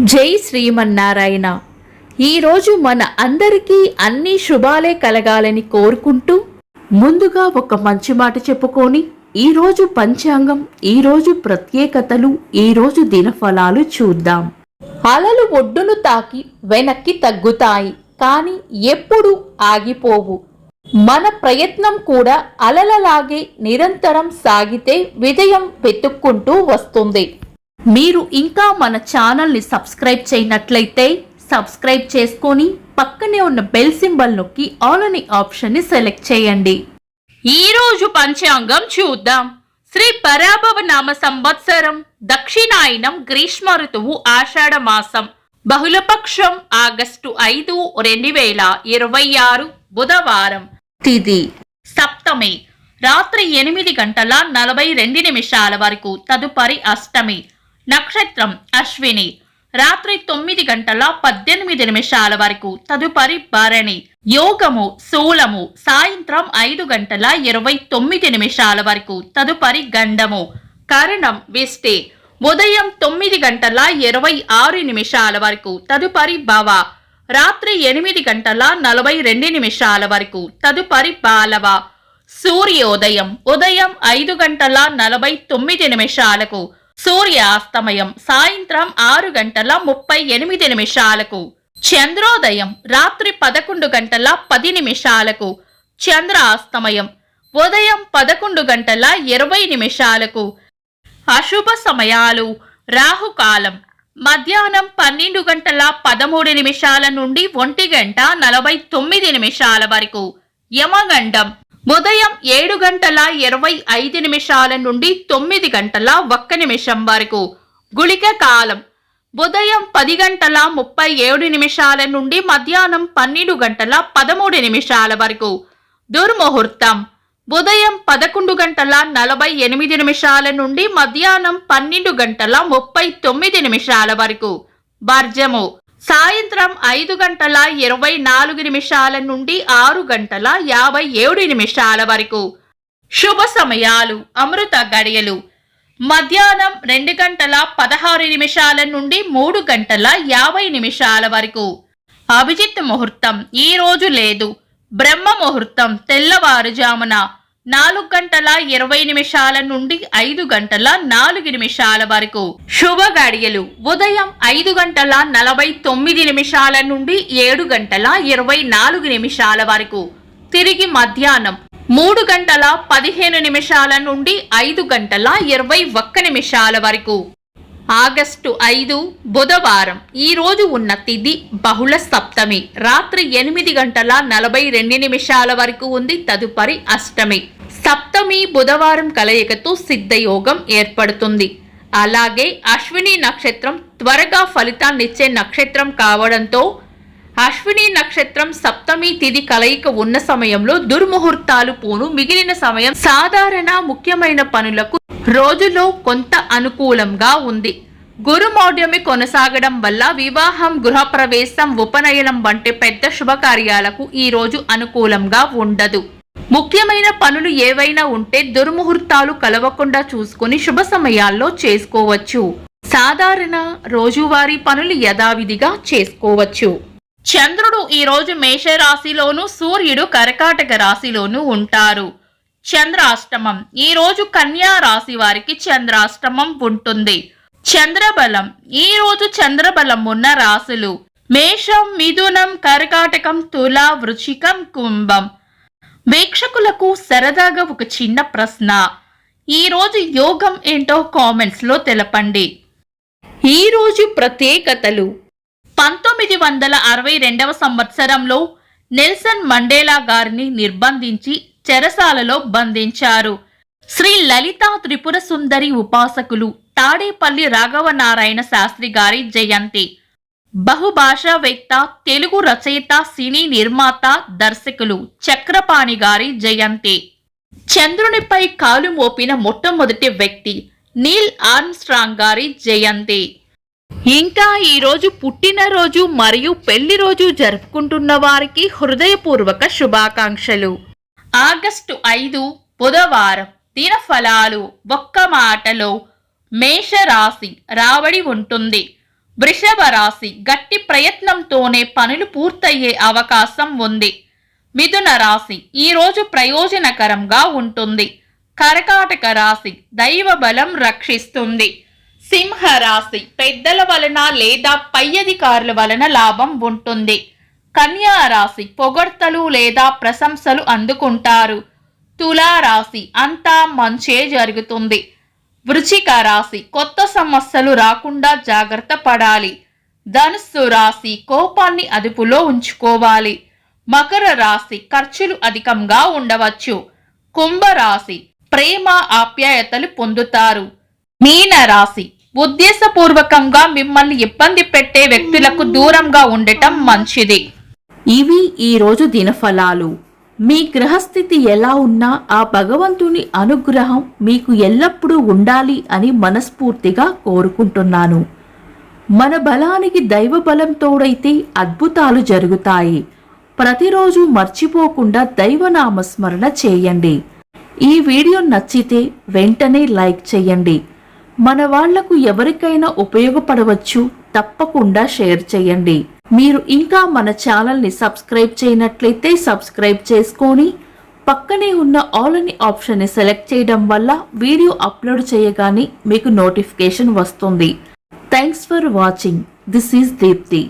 జై శ్రీమన్నారాయణ. ఈరోజు మన అందరికీ అన్ని శుభాలే కలగాలని కోరుకుంటూ ముందుగా ఒక మంచి మాట చెప్పుకొని ఈరోజు పంచాంగం, ఈరోజు ప్రత్యేకతలు, ఈరోజు దినఫలాలు చూద్దాం. అలలు ఒడ్డును తాకి వెనక్కి తగ్గుతాయి, కానీ ఎప్పుడు ఆగిపోవు. మన ప్రయత్నం కూడా అలలలాగే నిరంతరం సాగితే విజయం వెతుక్కుంటూ వస్తుంది. మీరు ఇంకా మన ఛానల్ని సబ్స్క్రైబ్ చేయనట్లయితే సబ్స్క్రైబ్ చేసుకొని పక్కనే ఉన్న బెల్ సింబల్ నొక్కి ఆల్ అనే ఆప్షన్ని సెలెక్ట్ చేయండి. ఈరోజు పంచాంగం చూద్దాం. శ్రీ పరాభవ నామ సంవత్సరం, దక్షిణాయనం, గ్రీష్మ ఋతువు, ఆషాఢ మాసం, బహుళపక్షం, ఆగస్టు 5, 2026, బుధవారం. తిథి సప్తమి, రాత్రి 8:42 వరకు, తదుపరి అష్టమి. నక్షత్రం అశ్విని, రాత్రి 9:18 వరకు, తదుపరి భరణి. యోగము శూలము, సాయంత్రం 5:29 వరకు, తదుపరి గండము. కరణం విష్టి, ఉదయం 9:26 వరకు, తదుపరి భవ. రాత్రి 8:42 వరకు, తదుపరి బాలవ. సూర్యోదయం ఉదయం 5:49, సూర్యాస్తమయం సాయంత్రం 6:38. చంద్రోదయం రాత్రి 11:10, చంద్రాస్తమయం ఉదయం 11:20. అశుభ సమయాలు: రాహుకాలం మధ్యాహ్నం 12:13 నుండి 1:49 వరకు, యమగండం ఉదయం 7:25 నుండి 9:01 వరకు, గుళిక కాలం ఉదయం 10:37 నుండి మధ్యాహ్నం 12:13 వరకు, దుర్ముహూర్తం ఉదయం 11:48 నుండి మధ్యాహ్నం 12:39 వరకు, వర్జము సాయంత్రం 5:24 నుండి 6:57 వరకు. శుభ సమయాలు: అమృత గడియలు మధ్యాహ్నం 2:16 నుండి 3:50 వరకు. అభిజిత్ ముహూర్తం ఈ రోజు లేదు. బ్రహ్మ ముహూర్తం తెల్లవారుజామున 4:20 నుండి 5:04 వరకు. శుభ గడియలు ఉదయం 5:49 నుండి 7:24 వరకు, తిరిగి మధ్యాహ్నం 3:15 నుండి 5:21 వరకు. ఆగస్టు 5, బుధవారం. ఈ రోజు ఉన్న తిథి బహుళ సప్తమి, రాత్రి 8:42 వరకు ఉంది, తదుపరి అష్టమి. సప్తమి బుధవారం కలయికతో సిద్ధయోగం ఏర్పడుతుంది. అలాగే అశ్విని నక్షత్రం త్వరగా ఫలితాన్నిచ్చే నక్షత్రం కావడంతో అశ్విని నక్షత్రం సప్తమి తిథి కలయిక ఉన్న సమయంలో దుర్ముహూర్తాలు పోను. మిగిలిన సమయం సాధారణ ముఖ్యమైన పనులకు రోజులో కొంత అనుకూలంగా ఉంది. గురుమౌఢ్యమి కొనసాగడం వల్ల వివాహం, గృహప్రవేశం, ఉపనయనం వంటి పెద్ద శుభకార్యాలకు ఈ రోజు అనుకూలంగా ఉండదు. ముఖ్యమైన పనులు ఏవైనా ఉంటే దుర్ముహూర్తాలు కలవకుండా చూసుకుని శుభ సమయాల్లో చేసుకోవచ్చు. సాధారణ రోజువారీ పనులు యథావిధిగా చేసుకోవచ్చు. చంద్రుడు ఈ రోజు మేషరాశిలోను, సూర్యుడు కర్కాటక రాశిలోను ఉంటారు. చంద్రాష్టమం ఈ రోజు కన్యా రాశి వారికి చంద్రాష్టమం ఉంటుంది. చంద్రబలం ఈ రోజు చంద్రబలం ఉన్న రాశులు మేషం, మిథునం, కర్కాటకం, తుల, వృశ్చికం, కుంభం. వీక్షకులకు సరదాగా ఒక చిన్న ప్రశ్న: ఈ రోజు యోగం ఏంటో కామెంట్స్ లో తెలపండి. ఈ రోజు ప్రత్యేకతలు: 1962 సంవత్సరంలో నెల్సన్ మండేలా గారిని నిర్బంధించి చెరసాలలో బంధించారు. శ్రీ లలితా త్రిపుర సుందరి ఉపాసకులు తాడేపల్లి రాఘవనారాయణ శాస్త్రి గారి జయంతి. బహుభాషావేత్త, తెలుగు రచయిత, సినీ నిర్మాత, దర్శకులు చక్రపాణి గారి జయంతి. చంద్రునిపై కాలు మోపిన మొట్టమొదటి వ్యక్తి నీల్ ఆర్మ్స్ట్రాంగ్ గారి జయంతి. ఇంకా ఈరోజు పుట్టినరోజు మరియు పెళ్లి రోజు జరుపుకుంటున్న వారికి హృదయపూర్వక శుభాకాంక్షలు. ఆగస్టు 5, బుధవారం. దినఫలాలు: ఒక్క మాటలో మేషరాశి రాబడి ఉంటుంది. వృషభ రాశి గట్టి ప్రయత్నంతోనే పనులు పూర్తయ్యే అవకాశం ఉంది. మిథున రాశి ఈ రోజు ప్రయోజనకరంగా ఉంటుంది. కర్కాటక రాశి దైవ బలం రక్షిస్తుంది. సింహ రాశి పెద్దల వలన లేదా పై అధికారుల వలన లాభం ఉంటుంది. కన్యా రాశి పొగడ్తలు లేదా ప్రశంసలు అందుకుంటారు. తులా రాశి అంతా మంచే జరుగుతుంది. వృశ్చిక రాశి కొత్త సమస్యలు రాకుండా జాగ్రత్త పడాలి. ధనుస్సు రాశి కోపాన్ని అదుపులో ఉంచుకోవాలి. మకర రాశి ఖర్చులు అధికంగా ఉండవచ్చు. కుంభరాశి ప్రేమ ఆప్యాయతలు పొందుతారు. మీన రాశి ఉద్దేశపూర్వకంగా మిమ్మల్ని ఇబ్బంది పెట్టే వ్యక్తులకు దూరంగా ఉండటం మంచిది. ఇవి ఈరోజు దినఫలాలు. మీ గ్రహస్థితి ఎలా ఉన్నా ఆ భగవంతుని అనుగ్రహం మీకు ఎల్లప్పుడూ ఉండాలి అని మనస్ఫూర్తిగా కోరుకుంటున్నాను. మన బలానికి దైవ బలం తోడైతే అద్భుతాలు జరుగుతాయి. ప్రతిరోజు మర్చిపోకుండా దైవనామస్మరణ చేయండి. ఈ వీడియో నచ్చితే వెంటనే లైక్ చేయండి. మన వాళ్లకు ఎవరికైనా ఉపయోగపడవచ్చు. తప్పకుండా షేర్ చేయండి. మీరు ఇంకా మన ఛానల్ని సబ్స్క్రైబ్ చేయనట్లయితే సబ్స్క్రైబ్ చేసుకొని పక్కనే ఉన్న ఆల్ అని ఆప్షన్ని సెలెక్ట్ చేయడం వల్ల వీడియో అప్లోడ్ చేయగానే మీకు నోటిఫికేషన్ వస్తుంది. Thanks for watching. This is Deepti.